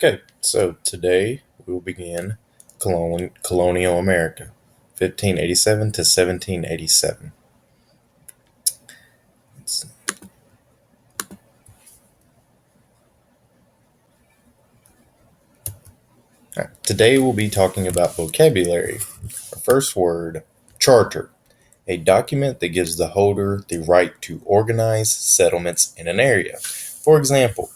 Okay, so today we will begin colonial America, 1587 to 1787. Today we'll be talking about vocabulary. Our first word, charter, a document that gives the holder the right to organize settlements in an area. For example,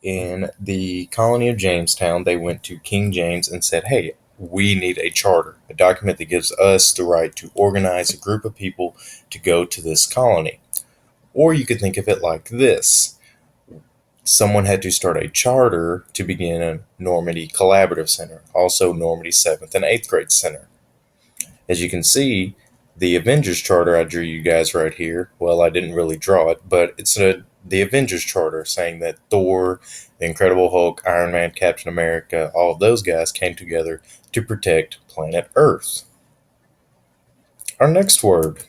in the colony of Jamestown, they went to King James and said, hey, we need a charter, a document that gives us the right to organize a group of people to go to this colony. Or you could think of it like this. Someone had to start a charter to begin a Normandy Collaborative Center, also Normandy 7th and 8th grade center. As you can see, the Avengers Charter I drew you guys right here. Well, I didn't really draw it, but it's the Avengers Charter saying that Thor, the Incredible Hulk, Iron Man, Captain America, all of those guys came together to protect planet Earth. Our next word,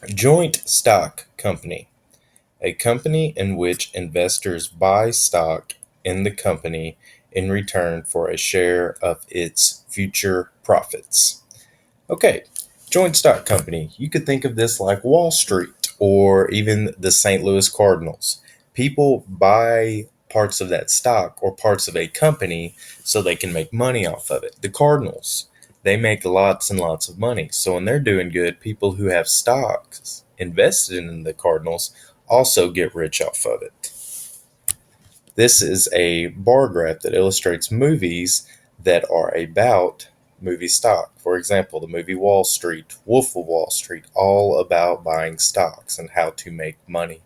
joint stock company. A company in which investors buy stock in the company in return for a share of its future profits. Okay, joint stock company. You could think of this like Wall Street or even the St. Louis Cardinals. People buy parts of that stock or parts of a company so they can make money off of it. The Cardinals, they make lots and lots of money. So when they're doing good, people who have stocks invested in the Cardinals also get rich off of it. This is a bar graph that illustrates movies that are about movie stock. For example, the movie Wall Street, Wolf of Wall Street, all about buying stocks and how to make money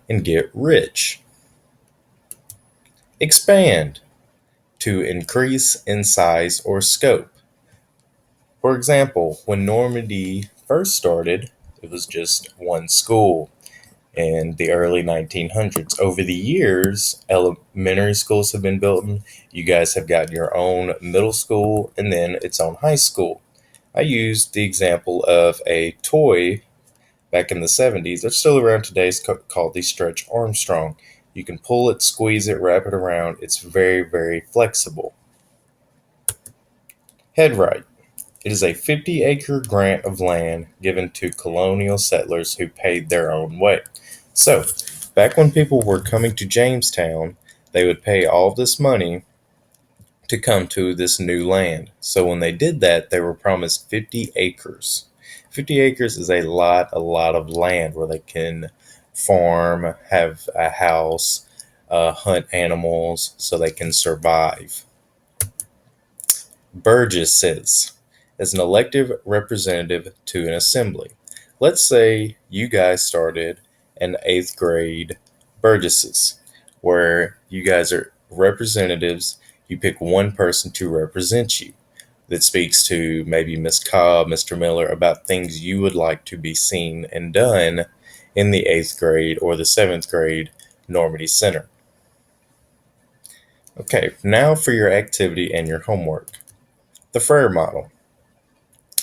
and get rich. Expand, to increase in size or scope. For example, when Normandy first started, it was just one school. In the early 1900s. Over the years, elementary schools have been built. You guys have got your own middle school and then its own high school. I used the example of a toy back in the 70s. It's still around today. It's called the Stretch Armstrong. You can pull it, squeeze it, wrap it around. It's very, very flexible. Headright. It is a 50-acre grant of land given to colonial settlers who paid their own way. So, back when people were coming to Jamestown, they would pay all this money to come to this new land. So when they did that, they were promised 50 acres. 50 acres is a lot of land where they can farm, have a house, hunt animals, so they can survive. Burgesses is an elective representative to an assembly. Let's say you guys started an 8th grade Burgesses, where you guys are representatives. You pick one person to represent you that speaks to maybe Miss Cobb, Mr. Miller, about things you would like to be seen and done in the 8th grade or the 7th grade Normandy Center. Okay, now for your activity and your homework. The Frere model.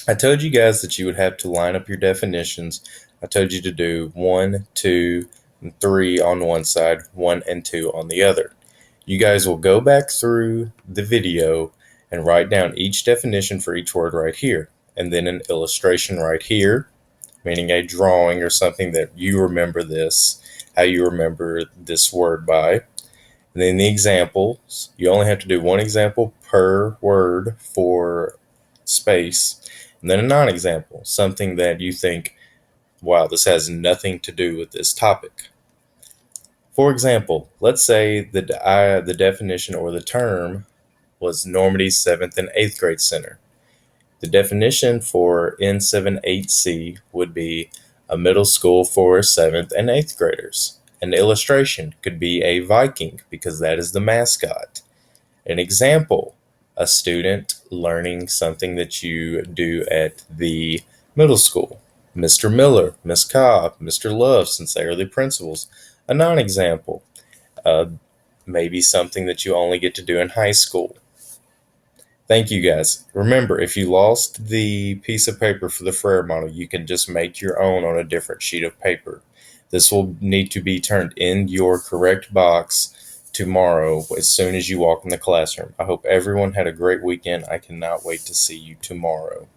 I told you guys that you would have to line up your definitions. I told you to do 1, 2, and 3 on one side, 1 and 2 on the other. You guys will go back through the video and write down each definition for each word right here, and then an illustration right here, meaning a drawing or something that you remember this, how you remember this word by. And then the examples, you only have to do one example per word for space. And then a non-example, something that you think, wow, this has nothing to do with this topic. For example, let's say the definition or the term was Normandy 7th and 8th grade center. The definition for N78C would be a middle school for 7th and 8th graders. An illustration could be a Viking because that is the mascot. An example, a student learning something that you do at the middle school. Mr. Miller, Miss Cobb, Mr. Love, since they are the principals. A non-example, maybe something that you only get to do in high school. Thank you guys. Remember, if you lost the piece of paper for the Frere model, you can just make your own on a different sheet of paper. This will need to be turned in your correct box tomorrow as soon as you walk in the classroom. I hope everyone had a great weekend. I cannot wait to see you tomorrow.